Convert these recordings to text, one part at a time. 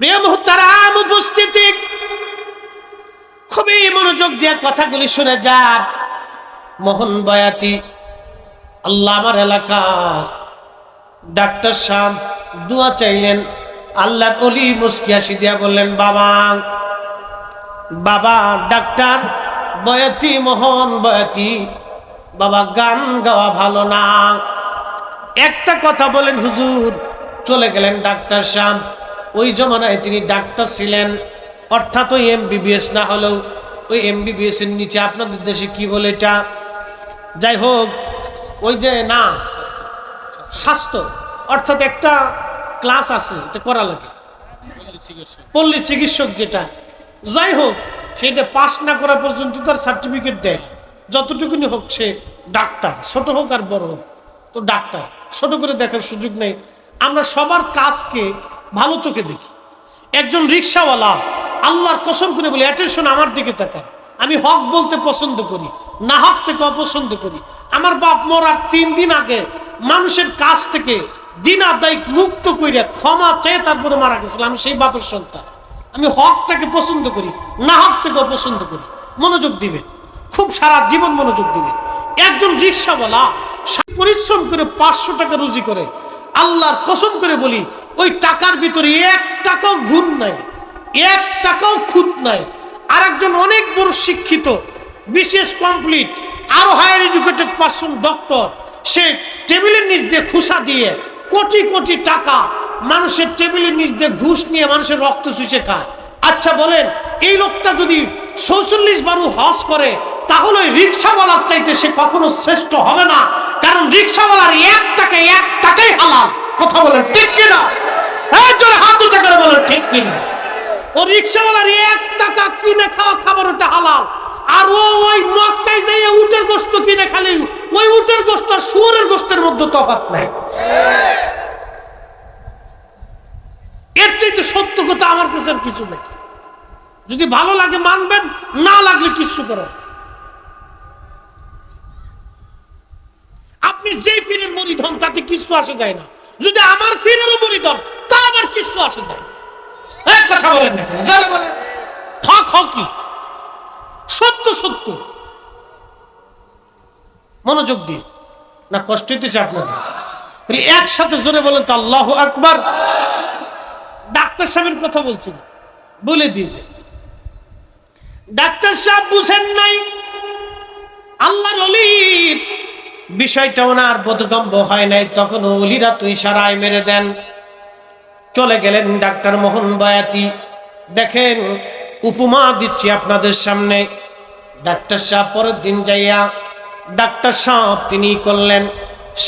প্রিয় মুহতারাম উপস্থিতি, খুবই মনোযোগ দিয়ে কথাগুলি শুনে যান। মোহন বয়াতি আল্লাহ আমার এলাকার ডাক্তার সাহেব দোয়া চাইলেন। আল্লাহর ওলি মুস্কি হাসি দিয়া বললেন, বাবা বাবা ডাক্তার বয়াতি, মোহন বয়াতি, বাবা গান গাওয়া ভালো না। একটা কথা বলেন হুজুর। চলে গেলেন ডাক্তার সাহেব। ওই জমানায় তিনি ডাক্তার ছিলেন, অর্থাৎ ওই এমবিবিএস না হলেও ওই এমবিবিএস এর নিচে আপনাদের দেশে কি বলে এটা, যাই হোক, ওই যে না স্বাস্থ্য, অর্থাৎ একটা ক্লাস আছে, এটা করা লাগে, পল্লী চিকিৎসক যেটা, যাই হোক, সেটা পাস না করা পর্যন্ত তার সার্টিফিকেট দেয় না। যতটুকুনি হোক সে ডাক্তার, ছোট হোক আর বড় হোক, তো ডাক্তার, ছোট করে দেখার সুযোগ নেই। আমরা সবার কাজকে ভালো চোখে দেখি। একজন রিক্সাওয়ালা, আল্লাহর কসম করে বলি, অ্যাটেনশন, আমার দিকে তাকান, আমি হক বলতে পছন্দ করি, না হক থেকে অপছন্দ করি। আমার বাপ মরার 3 দিন আগে মানুষের কাছ থেকে দিন আদায় মুক্ত করে ক্ষমা চেয়ে তারপরে মারা গেছিল। আমি সেই বাপের সন্তান। আমি হকটাকে পছন্দ করি, না হক থেকে অপছন্দ করি। মনোযোগ দিবেন, খুব সারা জীবন মনোযোগ দিবেন। একজন রিক্সাওয়ালা পরিশ্রম করে 500 টাকা রুজি করে, আল্লাহর কসম করে বলি, ওই টাকার ভিতরে 1 টাকাও ঘুণ নাই, 1 টাকাও খুঁত নাই। আর একজন অনেক বড় শিক্ষিত, বিশেষ কমপ্লিট, আরো হায়ার এডুকেটেড পারসন, ডক্টর, সে টেবিলের নিচ দিয়ে খুশা দিয়ে কোটি কোটি টাকা মানুষের টেবিলের নিচ দিয়ে ঘুষ নিয়ে মানুষের রক্ত চুষে খায়। আচ্ছা বলেন, এই লোকটা যদি 46 বারও হজ করে, তাহলে ওই রিক্সাওয়ালার চাইতে সে কখনো শ্রেষ্ঠ হবে না। কারণ রিক্সাওয়ালার 1 টাকাই হালাল। কথা বলেন ঠিক কিনা? জোরে হাত উঁচা করে বলেন ঠিক কিনা? ও রিক্সাওয়ালার 1 টাকা কিনে খাওয়া খাবার ওটা হালাল। আর ওই মক্কায় যাইয়া উটের গোশত কিনে খালি, ওই উটের গোশত আর শুয়োরের গোশতের মধ্যে তফাৎ নাই। এর চাইতে সত্য কথা আমার কাছে আর কিছু নেই। যদি ভালো লাগে মানবেন, না লাগলে কিছু করেন। আপনি যে পীরের মুরিদ হন তাতে কিছু আসে যায় না। যদি আমার পীরেরও মুরিদ হন, তা আমার কিছু আসে যায়। এক কথা বলেন না, যারা বলেন হক হকই, সত্য সত্য। মনোযোগ দিয়ে না, কষ্ট হইতেছে আপনাদের? একসাথে জোরে বলেন তো আল্লাহু আকবার। ডাক্তার সাহেবের কথা বলছিল, বলে দিয়েছে। ডাক্তার সাহেব বুঝেন নাই আল্লাহর ওলির বিষয়টা, ওনার বোধগম্য হয় নাই। তখন ওলিরা তো ইশারায় মেরে দেন। চলে গেলেন ডাক্তার মোহন বয়াতি। দেখেন, উপমা দিচ্ছি আপনাদের সামনে। ডাক্তার সাহেব পরের দিন যাইয়া ডাক্তার সাহেব তিনি করলেন,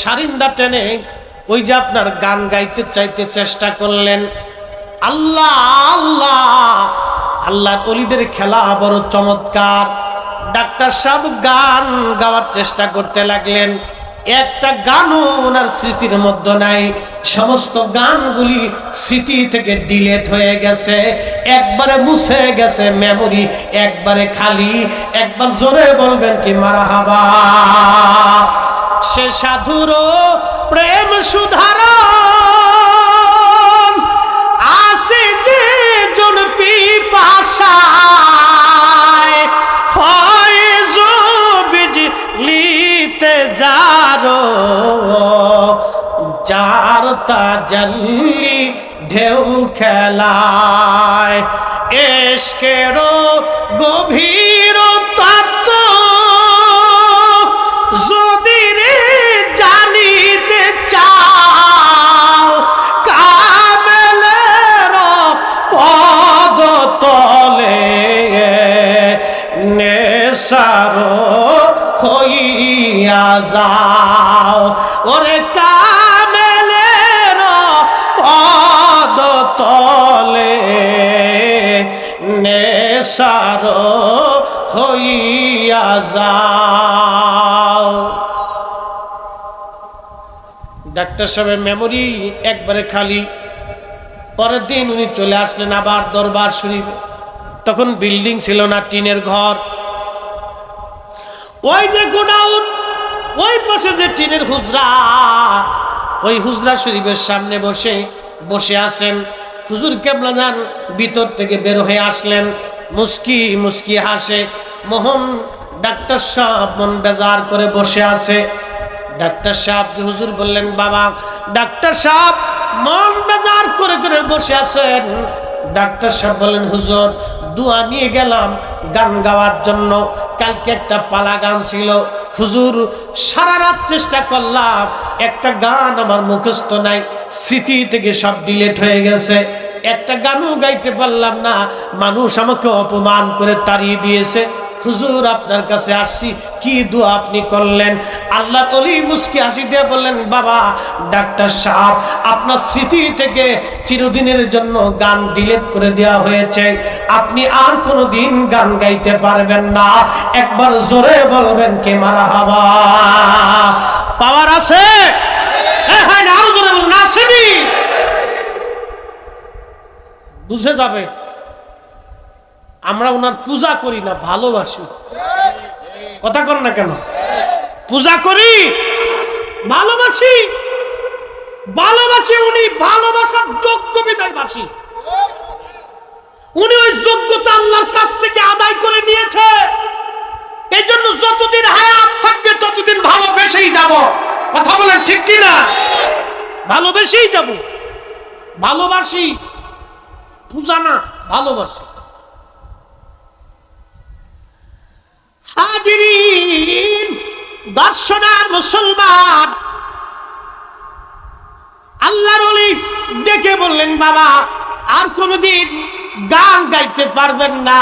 সারিন্দা টেনে ওই যে আপনার গান গাইতে চাইতে চেষ্টা করলেন। আল্লাহ আল্লাহ, আল্লাহর ওলিদের খেলা বড় চমৎকার। ডাক্তার সাহেব গান গাওয়ার চেষ্টা করতে লাগলেন। একটা গানও ওনার স্মৃতির মধ্যে নাই। সমস্ত গানগুলি স্মৃতি থেকে ডিলেট হয়ে গেছে, একবারে মুছে গেছে মেমোরি, একবারে খালি। একবার জোরে বলবেন কি মারহাবা। সে সাধুর প্রেম সুধারা আসে যে জন পিপাসায়, ফয়েজ বিজলিতে যারো যার তাজাল্লি ঢেউ খেলায়, এশকেরও গভীর তত্ত্ব যদি রে জানিতে চাও, কামেলের পদ তলে নেশারো হইয়া যাও। ওরে কামেলের পদ তলে নেশারো হইয়া যাও। ডাক্তার সাহেবের মেমোরি একবারে খালি। পরের দিন উনি চলে আসলেন আবার দরবার শরীফে। তখন বিল্ডিং ছিল না, টিনের ঘর। ওই যে গোডাউন, ওই পাশে যে টিনের হুজরা, ওই হুজরা শরীফের সামনে বসে আছেন হুজুর কেবলা যান ভিতর থেকে বের হয়ে আসলেন, মুস্কি মুস্কি হাসে। মোহন ডাক্তার সাহেব মন বেজার করে বসে আছে। ডাক্তার সাহেবকে হুজুর বললেন, বাবা। ডাক্তার সাহেব মন বেজার করে করে বসে আছেন। ডাক্তার সাহেব বললেন, হুজুর দোয়া নিয়ে গেলাম গান গাওয়ার জন্য, কালকে একটা পালা গান ছিল হুজুর, সারা রাত চেষ্টা করলাম, একটা গান আমার মুখস্থ নাই, স্মৃতি থেকে সব ডিলিট হয়ে গেছে, একটা গানও গাইতে পারলাম না, মানুষ আমাকে অপমান করে তাড়িয়ে দিয়েছে। হুজুর আপনার কাছে আসছি, কি দোয়া আপনি করলেন? আল্লাহর ওলি মুস্কি হাসি দিয়ে বললেন, বাবা ডাক্তার সাহেব আপনার স্মৃতি থেকে চিরদিনের জন্য গান ডিলিট করে দেওয়া হয়েছে, আপনি আর কোনোদিন গান গাইতে পারবেন না। একবার জোরে বলবেন কে মারহাবা। পাওয়ার আছে? হ্যাঁ হ্যাঁ, আরো জোরে বলুন, আসেনি? বুঝে যাবে আমরা ওনার পূজা করি না, ভালোবাসি। কথা কর না কেন? পূজা করি, ভালোবাসি। ভালোবাসি, উনি ভালোবাসার যোগ্য বিদায় বাসি। উনি ওই যোগ্যতা আল্লাহর কাছ থেকে আদায় করে নিয়েছে। এই জন্য যতদিন হায়াত থাকবে ততদিন ভালোবেসেই যাব। কথা বলেন ঠিক কিনা? ভালোবেসেই যাব। ভালোবাসি, পূজা না, ভালোবাসি। হাজিরিন, দর্শনার মুসলমান, আল্লাহর ওলি ডেকে বললেন, বাবা আর কোনোদিন গান গাইতে পারবেন না,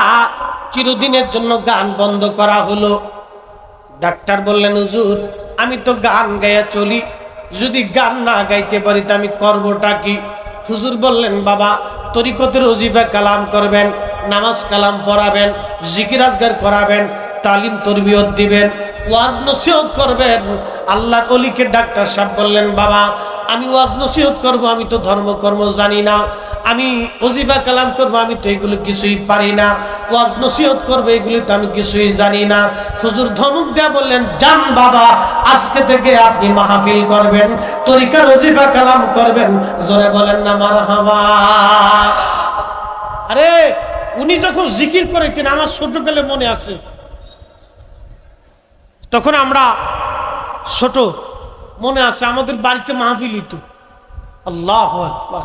চিরদিনের জন্য গান বন্ধ করা হলো। ডাক্তার বললেন, হুজুর আমি তো গান গাইয়া চলি, যদি গান না গাইতে পারি তো আমি করবোটা কি? হুজুর বললেন, বাবা তরিকতের ওজিফা কালাম করবেন, নামাজ কালাম পড়াবেন, জিকির আজগার করাবেন, তালিম তরবিয়ত দিবেন, ওয়াজ নসিহত করবেন। আল্লাহর ওলিকে ডাক্তার সাহেব বললেন, বাবা আমি ওয়াজ নসিহত করব, আমি তো ধর্মকর্ম জানি না, আমি ওজিফা কালাম করব, আমি তো এগুলো কিছুই পারি না, ওয়াজ নসিহত করবো এগুলি তো আমি কিছুই জানি না। হুজুর ধমক দেয়া বললেন, যান বাবা আজকে থেকে আপনি মাহফিল করবেন, তরিকার ওজিফা কালাম করবেন। জোরে বলেন না মারহাবা। আরে উনি যখন জিকির করেছেন আমার ছোটকালে মনে আছে, তখন আমরা ছোট, মনে আছে আমাদের বাড়িতে মাহফিল হইতো। আল্লাহু আকবার।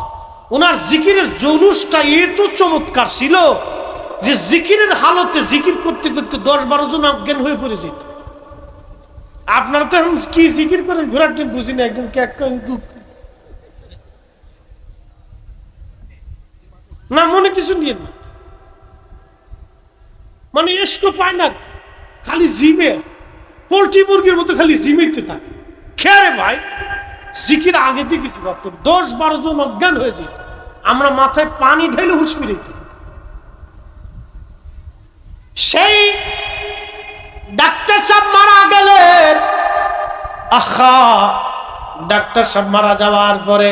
ওনার জিকিরের জৌলুসটা এত চমৎকার ছিল যে জিকিরের হালতে জিকির করতে করতে 10-12 জন অজ্ঞান হয়ে পড়ে যেত। আপনারা তো এখন কি জিকির করেন ঘোরার দিন বুঝি না, একজন না মনে কিছু নিয়ে না, মানে এসকো পায় না, খালি জিমে পোল্ট্রি মুরগির মতো খালি জিমেতে থাকে। খেয়ারে ভাই জিকির আগে দেখেছি বাপ, 10-12 জন অজ্ঞান হয়ে যেত, আমরা মাথায় পানি ঢেলে হুঁশ ফিরে। সেই ডাক্তার সাহেব মারা গেলেন। আহা, ডাক্তার সাহেব মারা যাওয়ার পরে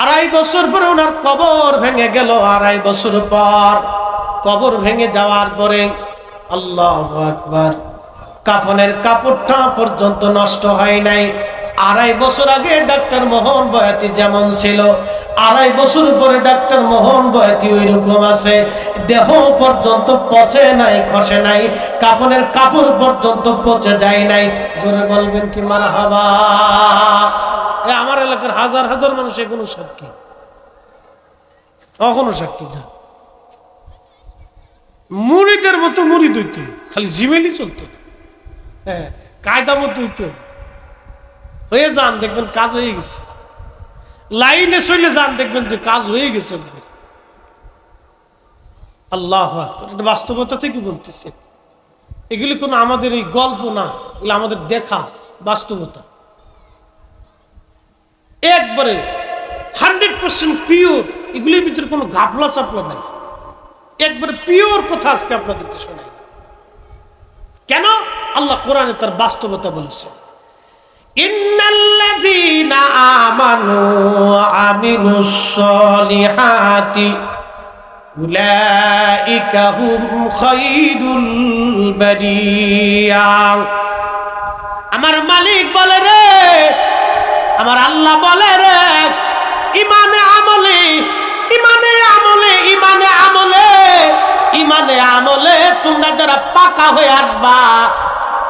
2.5 বছর পরে ওনার কবর ভেঙে গেল। 2.5 বছর পর কবর ভেঙে যাওয়ার পরে আল্লাহু আকবার, কাফনের কাপড়টা পর্যন্ত নষ্ট হয় নাই। 2.5 বছর আগে ডাক্তার মোহন বয়াতি যেমন ছিল, 2.5 বছর পরে ডাক্তার মোহন বয়াতি ওই রকম আছে। দেহ পর্যন্ত পচে নাই, খসে নাই, কাফনের কাপড় পর্যন্ত পচে যায় নাই। জোরে বলবেন কি মারহাবা। আমার এলাকার হাজার হাজার মানুষ এখনো সাক্ষী, এখনো সাক্ষী। যা মুরিদের মতো মুরিদ হইতো, খালি জিমেলি চলতো, হ্যাঁ কায়দা মতো হইতো। হয়ে যান দেখবেন কাজ হয়ে গেছে, লাইনে চলে যান দেখবেন যে কাজ হয়ে গেছে। আল্লাহ এটা বাস্তবতা থেকে বলতেছে, এগুলি কোনো আমাদের এই গল্প না, এগুলো আমাদের দেখা বাস্তবতা। একবারে 100% পিওর, এগুলির ভিতরে কোনো ঘাপলা চাপলা নাই, একবারে পিওর কথা আজকে আপনাদেরকে শোনাই। কেন? আল্লাহ কোরআনে তার বাস্তবতা বলেছে, ইন্নাল্লাযীনা আমানু ওয়া আমিলুস সলিহাতি উলাইকা হুম খায়রুল বারিয়া। আমার মালিক বলে রে, আমার আল্লাহ বলে রে, ইমানে আমলে ইমানে আমলে ইমানে আমলে ইমানে আমলে তোমরা যারা পাকা হয়ে আসবা,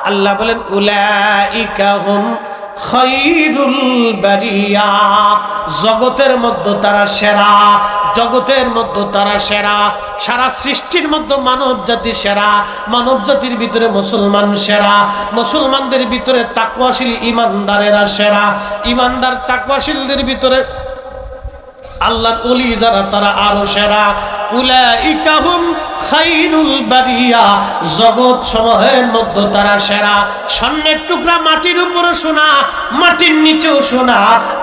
আল্লাহ বলেন উলাইকা হুম খায়রুল বারিয়া, জগতের মধ্যে তারা সেরা, জগতের মধ্যে তারা সেরা, সারা সৃষ্টির মধ্যে মানব জাতি সেরা, মানব জাতির ভিতরে মুসলমান সেরা, মুসলমানদের ভিতরে তাকওয়াশীল ইমানদারেরা সেরা, ইমানদার তাকওয়াশীলদের ভিতরে আল্লাহর ওলি যারা তারা আরো সেরা। উলাইকা হুম খায়রুল বারিয়া, জগৎ সমূহের মধ্যে তারা সেরা। স্বর্ণের টুকরা মাটির উপরে সোনা, মাটির নিচেও সোনা।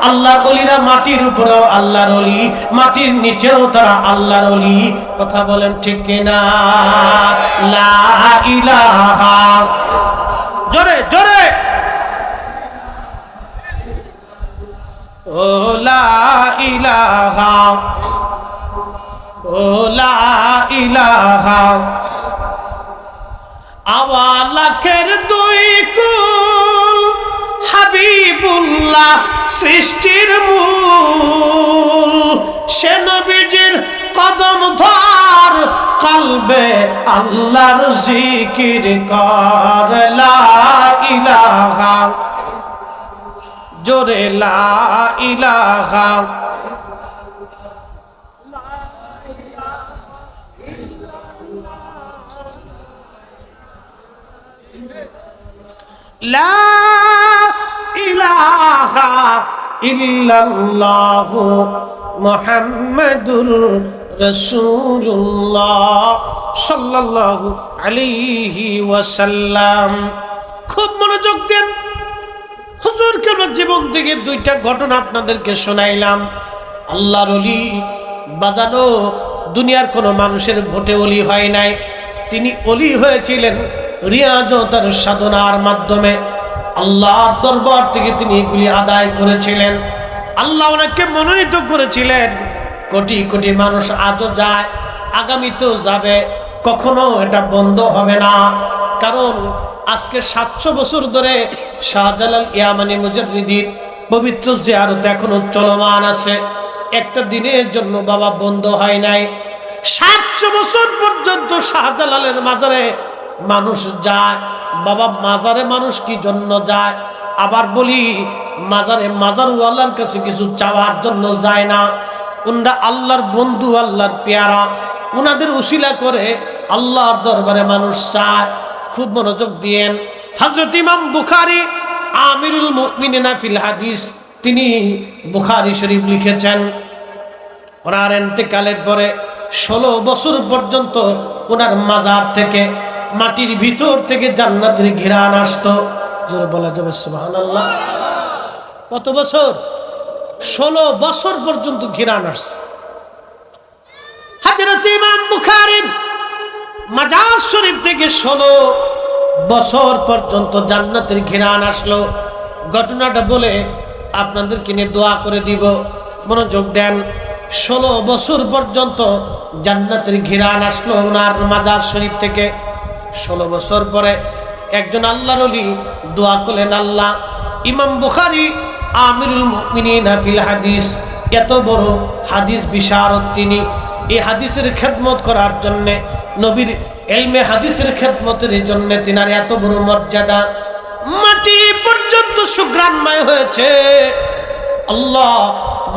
আল্লাহর ওলিরা মাটির উপরেও আল্লাহর ওলি, মাটির নিচেও তারা আল্লাহর ওলি। কথা বলেন ঠিক কিনা? লা ইলাহা, জোরে জোরে, ও লা ইলাহা, ও লা ইলাহা। আওয়ালাখের দুই কুল হাবিবুল্লাহ সৃষ্টির মূল, সে নবীজির কদম ধর, কলবে আল্লাহর জিকির কর। লা ইলাহা, জোরে লা ইলাহা। লা ইলাহা ইল্লাল্লাহু মুহাম্মাদুর রাসূলুল্লাহ সাল্লাল্লাহু আলাইহি ওয়াসাল্লাম। খুব মনোযোগ দেন। হুজুর কেবল জীবন থেকে দুইটা ঘটনা আপনাদেরকে শোনাইলাম। আল্লাহর ওলি বাজানো, দুনিয়ার কোনো মানুষের ভোটে ওলি হয় নাই, তিনি ওলি হয়েছিলেন রিয়াজতের সাধনার মাধ্যমে। আল্লাহর দরবার থেকে তিনি এগুলি আদায় করেছিলেন। আল্লাহ ওনাকে মনোনীত করেছিলেন। কোটি কোটি মানুষ আজও যায়, আগামীতেও যাবে, কখনো এটা বন্ধ হবে না। কারণ আজকে 700 বছর ধরে শাহজালাল ইয়ামানি মুজাদ্দিদির পবিত্র জিয়ারত এখনো চলমান আছে। একটা দিনের জন্য বাবা বন্ধ হয় নাই। 700 বছর পর্যন্ত শাহজালালের মাজারে মানুষ যায়। বাবা মাজারে মানুষ কি জন্য যায়? আবার বলি, মাজারে মাজারওয়ালার কাছে কিছু চাওয়ার জন্য যায় না। উনরা আল্লাহর বন্ধু, আল্লাহর পেয়ারা, উনাদের উসিলা করে আল্লাহর দরবারে মানুষ চায়। খুব মনোযোগ দিয়েন। হযরত ইমাম বুখারী আমিরুল মুমিনিন ফিল হাদিস, তিনি বুখারী শরীফ লিখেছেন। ওনার ইন্তেকালের পরে 16 বছর পর্যন্ত ওনার মাজার থেকে, মাটির ভিতর থেকে জান্নাতের ঘিরান আসতো। জোরে বলা যাবে সুবহানাল্লাহ। কত বছর? 16 বছর পর্যন্ত ঘিরান আসছে। হযরত ইমাম বুখারীর মাজার শরীফ থেকে 16 বছর পর্যন্ত জান্নাতের ঘিরান আসলো। ঘটনাটা বলে আপনাদেরকে নিয়ে দোয়া করে দিব। মনোযোগ দেন। 16 বছর পর্যন্ত জান্নাতের ঘিরান আসলো ওনার মাজার শরীফ থেকে। 16 বছর পরে একজন আল্লাহর ওলি দোয়া করলেন, আল্লাহ, ইমাম বুখারী আমিরুল মুমিনিন ফিল হাদিস, এত বড় হাদিস বিশারদ তিনি, এই হাদিসের খেদমত করার জন্যে, নবীর ইলমে হাদিসের খেদমতের জন্য তিনার এত বড় মর্যাদা। মাটি পর্যন্ত সুঘ্রাণময় হয়েছে। আল্লাহ,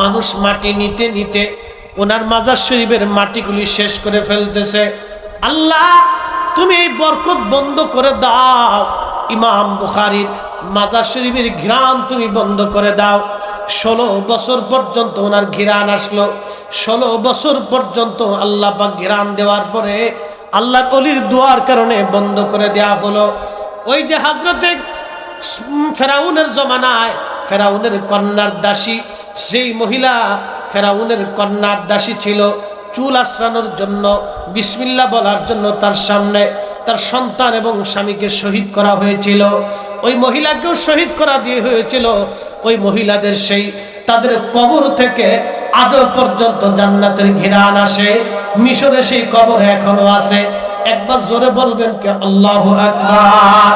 মানুষ মাটি নিতে নিতে ওনার মাজার শরীফের মাটিগুলি শেষ করে ফেলতেছে। আল্লাহ, তুমি এই বরকত বন্ধ করে দাও। ইমাম বুখারীর মাজার শরীফের ঘিরান তুমি বন্ধ করে দাও। 16 বছর পর্যন্ত ওনার ঘিরান আসলো। 16 বছর পর্যন্ত আল্লাহ পাক ঘিরান দেওয়ার পরে আল্লাহর ওলির দোয়ার কারণে বন্ধ করে দেওয়া হলো। ওই যে হযরতে ফেরাউনের জমানায় ফেরাউনের কন্যার দাসী, সেই মহিলা ফেরাউনের কন্যার দাসী ছিল। চুল আশ্রানোর জন্য, বিসমিল্লাহ বলার জন্য তার সামনে তার সন্তান এবং স্বামীকে শহীদ করা হয়েছিল। ওই মহিলাকেও শহীদ করা দিয়ে হয়েছিল। ওই মহিলাদের সেই তাদের কবর থেকে আজও পর্যন্ত জান্নাতের ঘিরান আসে। মিশরে সেই কবর এখনো আছে। একবার জোরে বলবেন কে আল্লাহু আকবার?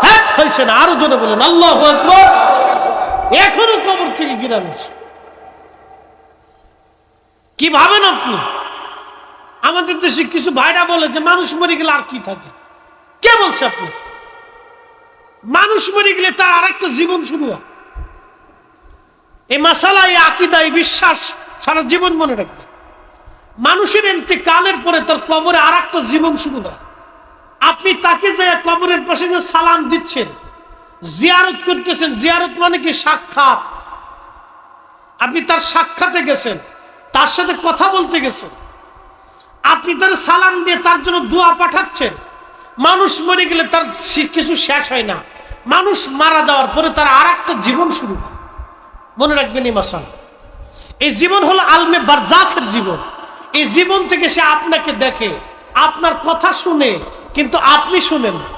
হ্যাঁ, হইছে না, আরো জোরে বলেন আল্লাহু আকবার। এখনো কবর থেকে ঘিরান আসে। কি ভাবেন আপনি? আমাদের দেশে কিছু ভাইরা বলে যে মানুষ মরে গেলে আর কি থাকে। কে বলছে আপনি? মানুষ মরে গেলে তার আর একটা জীবন শুরু হয়। এই মাসালা, এই আকীদা, এই বিশ্বাস সারা জীবন মনে রাখবে। মানুষের ইন্তেকালের পরে তার কবরে আর একটা জীবন শুরু হয়। আপনি তাকে যে কবরের পাশে যে সালাম দিচ্ছেন, জিয়ারত করতেছেন, জিয়ারত মানে কি? সাক্ষাৎ। আপনি তার সাক্ষাতে গেছেন, তার সাথে কথা বলতে গেছেন, আপনি তার সালাম দিয়ে তার জন্য দোয়া পাঠাচ্ছেন। মানুষ মরে গেলে তার কিছু শেষ হয় না, মানুষ মারা যাওয়ার পরে তার আর একটা জীবন শুরু হয়। মনে রাখবেন এই মাসালা। এই জীবন হলো আলমে বারজাখের জীবন। এই জীবন থেকে সে আপনাকে দেখে, আপনার কথা শুনে, কিন্তু আপনি শুনেন না।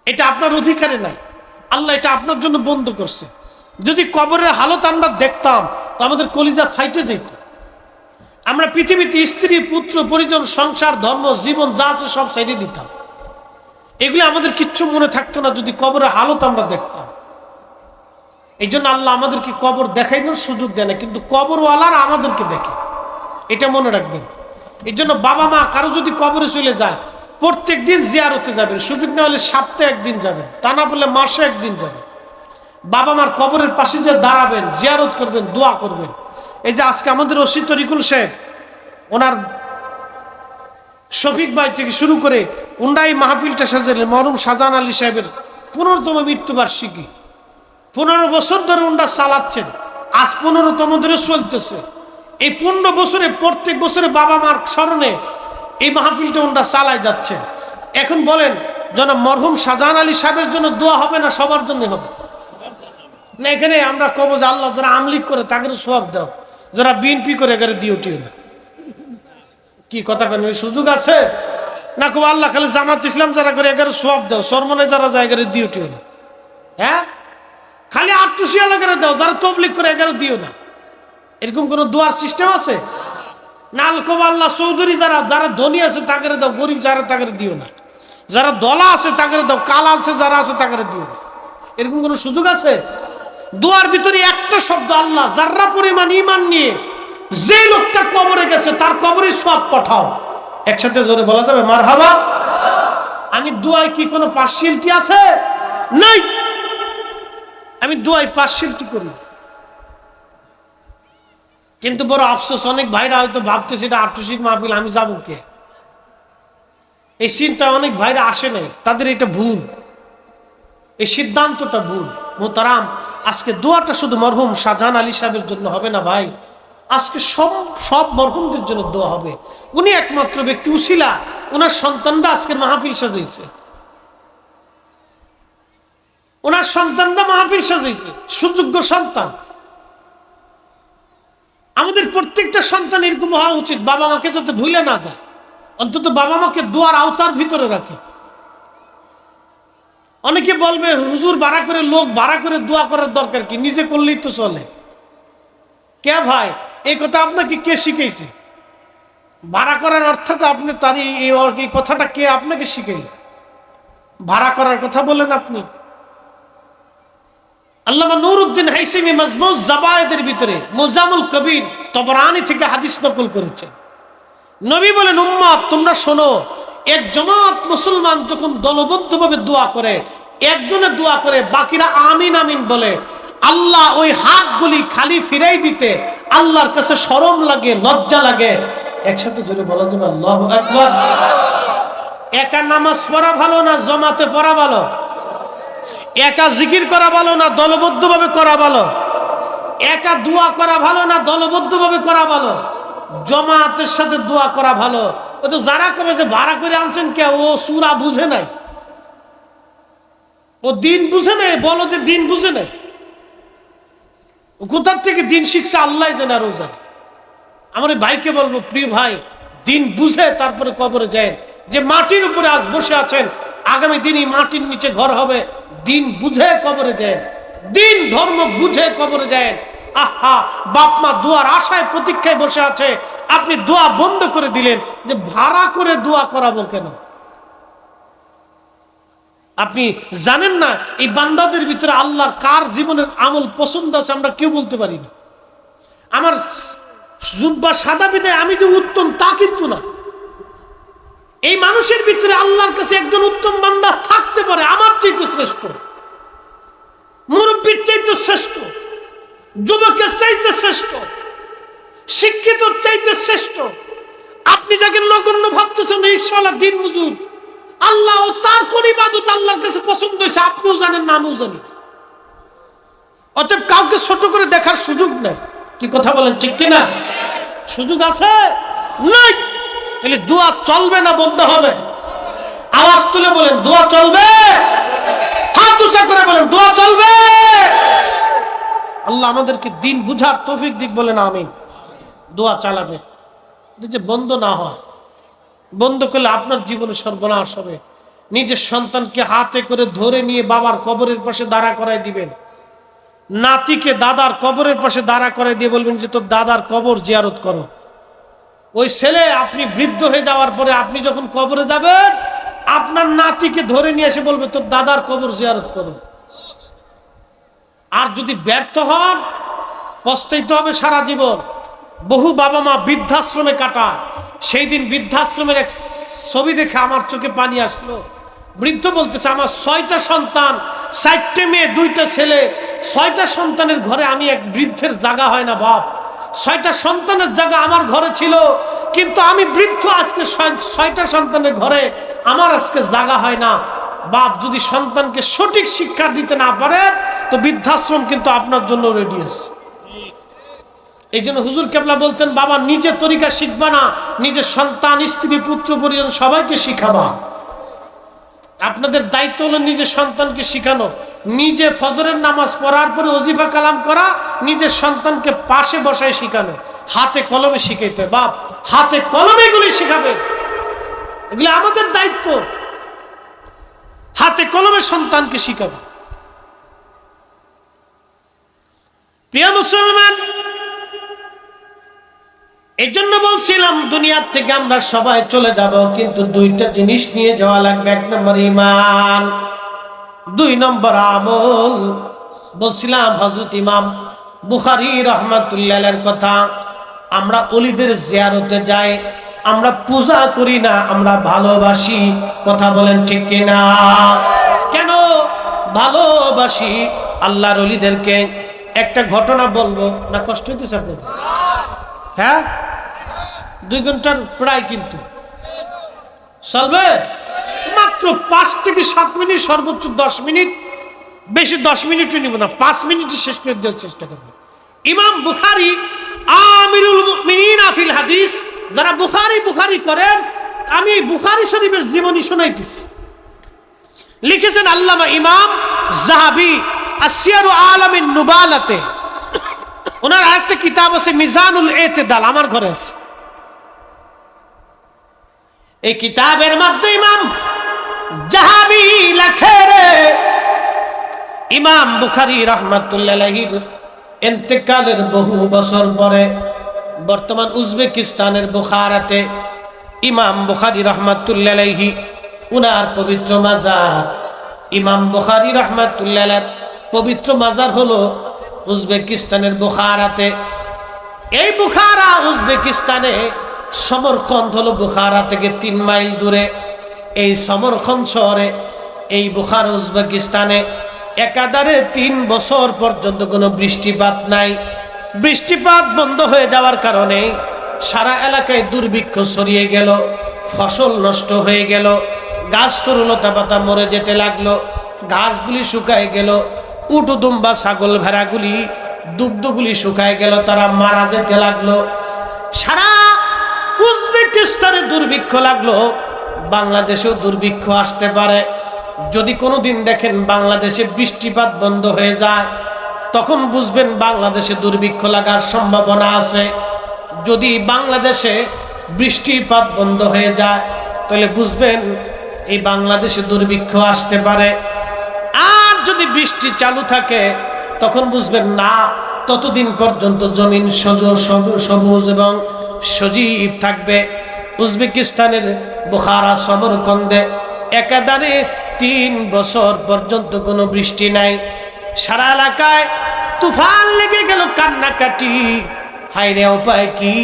এটা আপনার অধিকারে নাই, আল্লাহ এটা আপনার জন্য বন্ধ করছে। যদি কবরের হালত আমরা দেখতাম তো আমাদের কলিজা ফাইটে যেত। আমরা পৃথিবীতে স্ত্রী, পুত্র, পরিজন, সংসার, ধর্ম, জীবন যা আছে সব সাইডে দিতাম। এগুলি আমাদের কিচ্ছু মনে থাকতো না যদি কবরের হালত আমরা দেখতাম। এই জন্য আল্লাহ আমাদেরকে কবর দেখাইনোর সুযোগ দেয় না, কিন্তু কবরওয়ালারা আমাদেরকে দেখে, এটা মনে রাখবেন। এই জন্য বাবা মা কারো যদি কবরে চলে যায়, প্রত্যেক দিন জিয়ারতে যাবেন। সুযোগ না হলে সপ্তাহে একদিন যাবেন, তা না বললে মাসে একদিন যাবেন। বাবা মার কবরের পাশে যে দাঁড়াবেন, জিয়ারত করবেন, দোয়া করবেন। এই যে আজকে আমাদের ওসি তরিকুল সাহেব, ওনার শফিক ভাই থেকে শুরু করে উন্ডাই মাহফিলটা সাজালেন মরহুম শাহজাহান আলী সাহেবের 15তম মৃত্যুবার্ষিকী। 15 বছর ধরে উন্ডা চালাচ্ছেন, আজ 15তম ধরে চলতেছে। এই 15 বছরে প্রত্যেক বছরে বাবা মার স্মরণে এই মাহফিলটা উন্ডা চালায় যাচ্ছেন। এখন বলেন, যেন মরহুম শাহজাহান আলী সাহেবের জন্য দোয়া হবে না সবার জন্য হবে? না, এখানে আমরা কব যে আল্লাহ যারা আমলিক করে তাকে সওয়াব দাও, যারা বিএনপি করে এগারে দিওটিও না। কি কথা কেন, সুযোগ আছে না? কব আল্লাহ খালি জামাত ইসলাম যারা করে এগারে সওয়াব দাও, সরমনে যারা যায় এগারে দিওটিও না। হ্যাঁ, খালি আটটুসিয়া লাগারে দাও, যারা তবলিগ করে এগারে দিও না। এরকম কোন দোয়ার সিস্টেম আছে? না, কব আল্লাহ চৌধুরী যারা যারা ধনী আছে তাকে দাও, গরিব যারা তাকে দিও না, যারা দলা আছে তাকে দাও, কালা আছে যারা আছে তাকে দিও না। এরকম কোন সুযোগ আছে? দোয়ার ভিতরে একটা শব্দ আল্লাহ, যারা পরিমাণ ঈমান নিয়ে যে লোকটা কবরে গেছে তার কবরে সওয়াব পাঠাও। একসাথে জোরে বলা যাবে মারহাবা? আমি দোয়ায় কি কোনো পার্সিয়ালিটি আছে? নাই, আমি দোয়ায় পার্সিয়ালিটি করি। কিন্তু বড় আফসোস, অনেক ভাইরা হয়তো ভাবতেছে এটা আট্টুসিক মাহফিল, আমি যাবো কে? এই চিন্তা অনেক ভাইরা আসে নাই, তাদের এটা ভুল, এই সিদ্ধান্তটা ভুল। মোহতারাম, আজকে দোয়াটা শুধু মরহুম শাহজাহান আলী সাহেবের জন্য হবে না ভাই, আজকে সব মরহুমদের জন্য দোয়া হবে। উনি একমাত্র ব্যক্তি, উসিলা ওনার সন্তানরা আজকের মাহফিল সাজাইছে, ওনার সন্তানরা মাহফিল সাজাইছে, সুযোগ্য সন্তান। আমাদের প্রত্যেকটা সন্তান এরকম হওয়া উচিত, বাবা মাকে যাতে ভুলে না যায়, অন্তত বাবা মাকে দোয়ার আওতার ভিতরে রাখে। অনেকে বলবে হুজুর ভাড়া করে, লোক ভাড়া করে দোয়া করার দরকার কি, নিজে করলেই তো চলে। কে ভাই, এই কথা আপনাকে কে শিখাইছে? ভাড়া করার অর্থ আপনি তার এই কথাটা কে আপনাকে শিখাইল? ভাড়া করার কথা বলেন আপনি। আল্লামা নুরউদ্দিন হাইসিমি মাজমুজ জাবায়েদের ভিতরে মুজামুল কবির তবরানি থেকে হাদিস নকল করেছেন। নবী বলেন, উম্মত তোমরা শোনো, এক জামাত মুসলমান যখন দলবদ্ধভাবে দোয়া করে, একজনে দোয়া করে, বাকিরা আমিন আমিন বলে, আল্লাহ ওই হাতগুলি খালি ফিরাই দিতে আল্লাহর কাছে শরম লাগে, লজ্জা লাগে। একসাথে জোরে বলা যাবে আল্লাহু আকবার। একা নামাজ পড়া ভালো না জমাতে পড়া ভালো? একা জিকির করা ভালো না দলবদ্ধভাবে করা ভালো? একা দোয়া করা ভালো না দলবদ্ধভাবে করা ভালো? জমাতের সাথে দোয়া করা ভালো। ও তো যারা কবে যে ভাড়া করে আনছেন কে, ও সূরা বুঝে নাই, ও দিন বুঝে নাই, বলো যে দিন বুঝে নাই। কোথার থেকে দিন শিখছে আল্লাহ জানে, আরও জানে। আমার এই ভাইকে বলবো, প্রিয় ভাই, দিন বুঝে তারপরে কবরে যায়। যে মাটির উপরে আজ বসে আছেন, আগামী দিনই মাটির নিচে ঘর হবে। দিন বুঝে কবরে যায়, দিন ধর্ম বুঝে কবরে যায়। আহা, বাপ মা দোয়ার আশায় প্রতীক্ষায় বসে আছে, আপনি দোয়া বন্ধ করে দিলেন। যে ভাড়া করে দোয়া করাবো কেন? আপনি জানেন না এই বান্দাদের ভিতরে আল্লাহর কার জীবনের আমল পছন্দ আছে আমরা কেউ বলতে পারি না। আমার জুব্বা সাদা বিদায় আমি যে উত্তম তা কিন্তু না। এই মানুষের ভিতরে আল্লাহর কাছে একজন উত্তম বান্দা থাকতে পারে, আমার চাইতে শ্রেষ্ঠ, মুরব্বীর চাইতে শ্রেষ্ঠ, যুবকের চাইতে শ্রেষ্ঠ, শিক্ষিত চাইতে শ্রেষ্ঠ। আপনি যাকে নগণ্য ভাবতেছেন রিকশাওয়ালা দিন মজুর, আল্লাহ ও তার কোন ইবাদত আল্লাহর কাছে পছন্দ হয়েছে আপনিও জানেন না, আমিও জানি। অতএব কাউকে ছোট করে দেখার সুযোগ নেই। কি কথা বলেন, ঠিক কিনা? সুযোগ আছে নাই? তাহলে দোয়া চলবে না বন্ধ হবে? আওয়াজ তুলে বলেন দোয়া চলবে, হাত উঁচা করে বলেন দোয়া চলবে। আল্লাহ আমাদেরকে দিন বুঝার তৌফিক দিক, বলেন আমিন। দোয়া চালাবে, যে বন্ধ না হয়। বন্ধ করলে আপনার জীবনে সর্বনাশ হবে। নিজের সন্তানকে হাতে করে ধরে নিয়ে বাবার কবরের পাশে দাঁড়া করাই দিবেন, নাতিকে দাদার কবরের পাশে দাঁড়া করাই দিয়ে বলবেন যে তোর দাদার কবর জিয়ারত করো। ওই ছেলে আপনি বৃদ্ধ হয়ে যাওয়ার পরে আপনি যখন কবরে যাবেন, আপনার নাতিকে ধরে নিয়ে এসে বলবে তোর দাদার কবর জিয়ারত করো। আর যদি ব্যর্থ হন, পস্তাইতে হবে সারা জীবন। বহু বাবা মা বৃদ্ধাশ্রমে কাটায়। সেই দিন বৃদ্ধাশ্রমের এক ছবি দেখে আমার চোখে পানি আসলো। বৃদ্ধ বলতেছে আমার 6টা সন্তান, 4টে মেয়ে, 2টা ছেলে, 6টা সন্তানের ঘরে আমি এক বৃদ্ধের জায়গা হয় না বাপ। 6টা সন্তানের জায়গা আমার ঘরে ছিল, কিন্তু আমি বৃদ্ধ, আজকে 6টা সন্তানের ঘরে আমার আজকে জায়গা হয় না বাপ। যদি সন্তানকে সঠিক শিক্ষা দিতে না পারে তো বৃদ্ধাশ্রম কিন্তু আপনার জন্য রেডি আছে। এই জন্য হুজুর কেবলা বলতেন বাবা নিজে তরিকা শিখবা না, নিজের সন্তান, স্ত্রী, পুত্র, পরিজন সবাইকে শিখাবা। আপনাদের দায়িত্ব হলো নিজের সন্তানকে শিখানো। নিজে ফজরের নামাজ পড়ার পরে ওজিফা কালাম করা, নিজের সন্তানকে পাশে বসায় শিখানো, হাতে কলমে শিখাইতে। বাপ হাতে কলমে এগুলি শিখাবে, এগুলি আমাদের দায়িত্ব। হাতে কলমে সন্তানকে শিখাবে। প্রিয় মুসলমান, এই জন্য বলছিলাম দুনিয়ার থেকে আমরা সবাই চলে যাব, কিন্তু 2টা জিনিস নিয়ে যাওয়া লাগবে। 1 নম্বর ঈমান, 2 নম্বর আমল। বলছিলাম হযরত ইমাম বুখারী রাহমাতুল্লাহ আলাইহির কথা। আমরা ওলিদের জিয়ারতে যাই, আমরা পূজা করি না, আমরা ভালোবাসি। কথা বলেন ঠিক কিনা? কেন ভালোবাসি আল্লাহর ওলিদেরকে? একটা ঘটনা বলবো না, কষ্ট হইতেছে আপনাদের? হ্যাঁ, 2 ঘন্টার প্রায়, কিন্তু চলবে মাত্র 5 থেকে 7 মিনিট, সর্বোচ্চ 10 মিনিট, বেশি 10 মিনিটও নিব না, 5 মিনিটে শেষ করে দেওয়ার চেষ্টা করব। ইমাম বুখারী আমিরুল মুমিনিন ফিল হাদিস। যারা বুখারী করেন, আমি এই বুখারী শরীফের জীবনী শোনাইতেছি। লিখেছেন আল্লামা ইমাম যাহাবী আসিয়ারু আলামিন নুবালাতে। ওনার আরেকটা কিতাব আছে মিজানুল ইতিদাল, আমার ঘরে আছে। এই কিতাবের মধ্যে ইমাম যাহাবী লেখে রে, ইমাম বুখারী রাহমাতুল্লাহ আলাইহির ইন্তেকালের বহু বছর পরে বর্তমান উজবেকিস্তানের বুখারাতে ইমাম বুখারী রাহমাতুল্লাহ আলাইহি উনার পবিত্র মাজার, ইমাম বুখারী রাহমাতুল্লাহ আলাইহির পবিত্র মাজার হলো উজবেকিস্তানের বুখারাতে। এই বুখারা উজবেকিস্তানে, সমরখন্দ হলো বুখারা থেকে 3 মাইল দূরে। এই সমরখন্দ শহরে, এই বুখারা উজবেকিস্তানে একাধারে 3 বছর পর্যন্ত কোনো বৃষ্টিপাত নাই। বৃষ্টিপাত বন্ধ হয়ে যাওয়ার কারণে সারা এলাকায় দুর্ভিক্ষ ছড়িয়ে গেল, ফসল নষ্ট হয়ে গেল, গাছ তরুলতা পাতা মরে যেতে লাগলো, ঘাসগুলি শুকায় গেল, উট দুম্বা ছাগল ভেড়াগুলি, দুগ্ধগুলি শুকায় গেল, তারা মারা যেতে লাগলো। সারা উজবেকিস্তানে দুর্ভিক্ষ লাগলো। বাংলাদেশেও দুর্ভিক্ষ আসতে পারে। যদি কোনোদিন দেখেন বাংলাদেশে বৃষ্টিপাত বন্ধ হয়ে যায়, তখন বুঝবেন বাংলাদেশে দুর্ভিক্ষ লাগার সম্ভাবনা আছে। যদি বাংলাদেশে বৃষ্টিপাত বন্ধ হয়ে যায়, তাহলে বুঝবেন এই বাংলাদেশে দুর্ভিক্ষ আসতে পারে। আর যদি বৃষ্টি চালু থাকে, তখন বুঝবেন না, ততদিন পর্যন্ত জমিন সবুজ এবং সজীব থাকবে। উজবেকিস্তানের বুখারা সমরকন্দে একাধারে 3 বছর পর্যন্ত কোনো বৃষ্টি নাই। সারা এলাকায় তুফান লেগে গেল, কান্নাকাটি। হায়রে উপায় কি?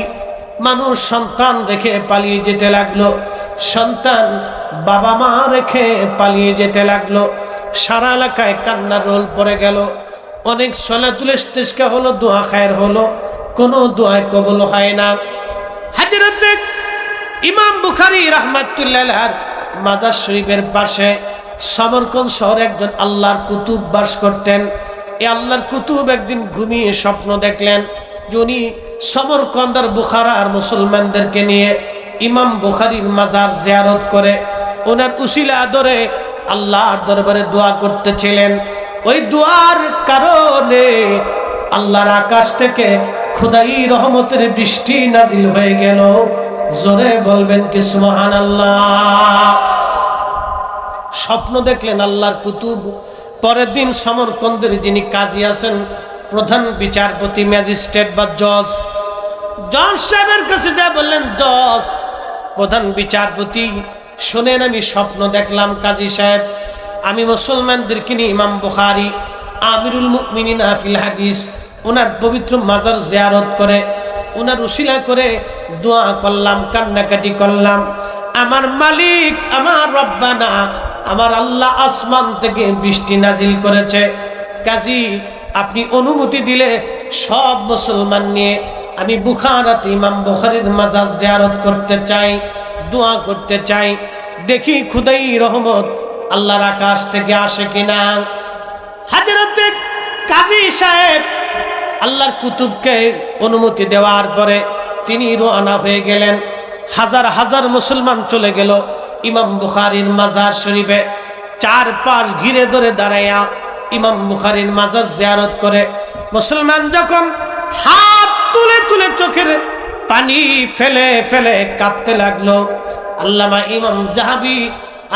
মানুষ সন্তান রেখে পালিয়ে যেতে লাগলো, সন্তান বাবা মা রেখে পালিয়ে যেতে লাগলো। সারা এলাকায় কান্নার রোল পড়ে গেল। অনেক সলাতুল ইস্তিসকা হলো, দোয়া খায়ের হলো, কোনো দোয়ায় কবুল হয় না। হযরত ইমাম বুখারী রাহমাতুল্লাহ আলাইহির মাজার শরীফের পাশে সমরকন্দ শহরে একজন আল্লাহর কুতুব বাস করতেন। এই আল্লাহর কুতুব একদিন ঘুমিয়ে স্বপ্ন দেখলেন যে উনি সমরকন্দের বুখারার মুসলমানদেরকে নিয়ে ইমাম বুখারীর মাজার জিয়ারত করে ওনার উসিলা ধরে আল্লাহর দরবারে দোয়া করতেছিলেন। ওই দোয়ার কারণে আল্লাহর আকাশ থেকে খোদাই রহমতের বৃষ্টি নাজিল হয়ে গেল। জোরে বলবেন কি সুবহানাল্লাহ। স্বপ্ন দেখলেন আল্লাহর কুতুব। পরের দিন সমরকন্দের যিনি কাজী আছেন, প্রধান বিচারপতি, ম্যাজিস্ট্রেট বা জজ সাহেবের কাছে যা বললেন, জজ, প্রধান বিচারপতি শোনেন, আমি স্বপ্ন দেখলাম কাজী সাহেব, আমি মুসলমানদেরকে নিয়ে ইমাম বুখারী আমিরুল মুমিনিন ফিল হাদিস ওনার পবিত্র মাজার জিয়ারত করে ওনার উসিলা করে দোয়া করলাম, কান্নাকাটি করলাম। আমার মালিক, আমার রব্বানা, আমার আল্লাহ আসমান থেকে বৃষ্টি নাজিল করেছে। কাজী আপনি অনুমতি দিলে সব মুসলমান নিয়ে আমি বুখারাতে ইমাম বুখারীর মাজার জিয়ারত করতে চাই, দোয়া করতে চাই, দেখি খুদাই রহমত আল্লাহর আকাশ থেকে আসে কিনা। হযরত কাজী সাহেব আল্লাহর কুতুবকে অনুমতি দেওয়ার পরে তিনি রওনা হয়ে গেলেন। হাজার হাজার মুসলমান চলে গেল ইমাম বুখারীর মাজার শরীফে। চারপাশ ঘিরে ধরে দাঁড়াইয়া ইমাম বুখারীর মাজার জিয়ারত করে মুসলমান যখন হাত তুলে তুলে চোখের পানি ফেলে ফেলে কাঁদতে লাগলো। আল্লামা ইমাম যাহাবী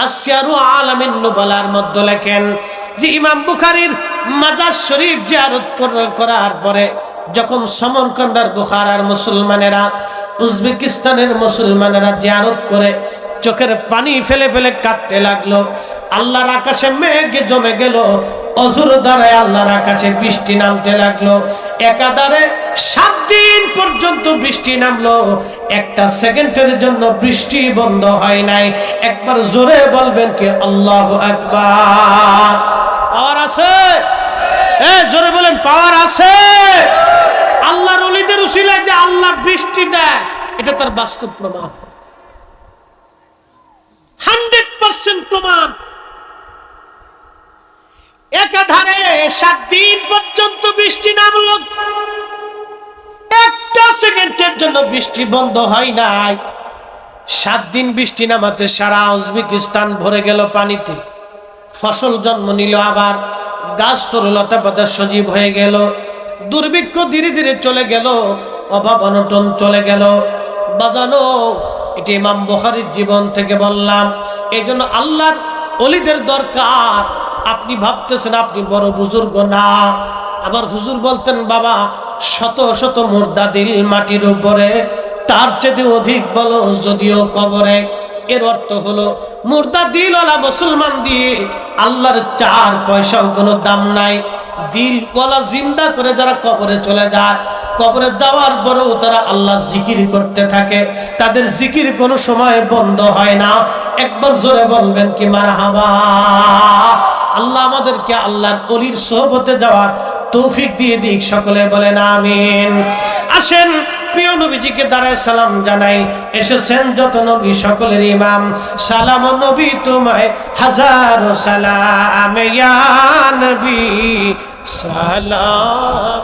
আসিয়ারু আলামিন নুবালার মধ্যে লেখেন যে ইমাম বুখারীর মাজার শরীফ জিয়ারত করার পরে যখন সমরকন্দার বুখারার মুসলমানেরা, উজবেকিস্তানের মুসলমানেরা জিয়ারত করে চোখের পানি ফেলে ফেলে কাঁদতে লাগলো, আল্লাহর আকাশে মেঘ জমে গেল। অজুর দ্বারা আল্লাহর আকাশে বৃষ্টি নামতে লাগলো। একাধারে 7 দিন পর্যন্ত বৃষ্টি নামলো, একটা সেকেন্ডের জন্য বৃষ্টি বন্ধ হয় নাই। একবার জোরে বলবেন কি আল্লাহু আকবার। পাওয়ার আছে? জোরে বলেন পাওয়ার আছে? আল্লাহর ওলিদের উসিলায় যে আল্লাহ বৃষ্টি দেয়, এটা তার বাস্তব প্রমাণ, 100% প্রমাণ। একাধারে 7 দিন পর্যন্ত বৃষ্টি নামলো, একটা সেকেন্ডের জন্য বৃষ্টি বন্ধ হয় নাই। 7 দিন বৃষ্টি নামাতে সারা উজবেকিস্তান ভরে গেল পানিতে। ফসল জন্ম নিল, আবার গাছ তরুলতা পাতা সজীব হয়ে গেল। দুর্ভিক্ষ ধীরে ধীরে চলে গেল, অভাব অনটন চলে গেল। বাজানো, এটি ইমাম বুখারীর জীবন থেকে বললাম। এই জন্য আল্লাহর ওলিদের দরকার। আপনি ভাবতেছেন আপনি বড় বুজুর্গ না। আমার হুজুর বলতেন, বাবা, শত শত মুর্দা দিল মাটির উপরে, তার চেয়ে অধিক বলো যদিও কবরে। এর অর্থ হলো মুর্দা দিলওয়ালা মুসলমান দিয়ে আল্লাহর 4 পয়সাও কোনো দাম নাই। দিলওয়ালা জিন্দা করে যারা কবরে চলে যায়, কবরে যাওয়ার পরেও তারা আল্লাহ জিকির করতে থাকে, তাদের জিকির কোনো সময় বন্ধ হয় না। একবার জোরে বলবেন কি মারহাবা। আল্লাহ আমাদেরকে আল্লাহর ওলির সোহবতে যাওয়ার তৌফিক দিয়ে দিক, সকলে বলেন আমিন। আসেন প্রিয় নবীজিকে দাঁড়ায় সালাম জানাই। এসেছেন যত নবী সকলের ইমাম, সালাম নবী তোমায় হাজারো সালাম, ইয়া নবী সালাম।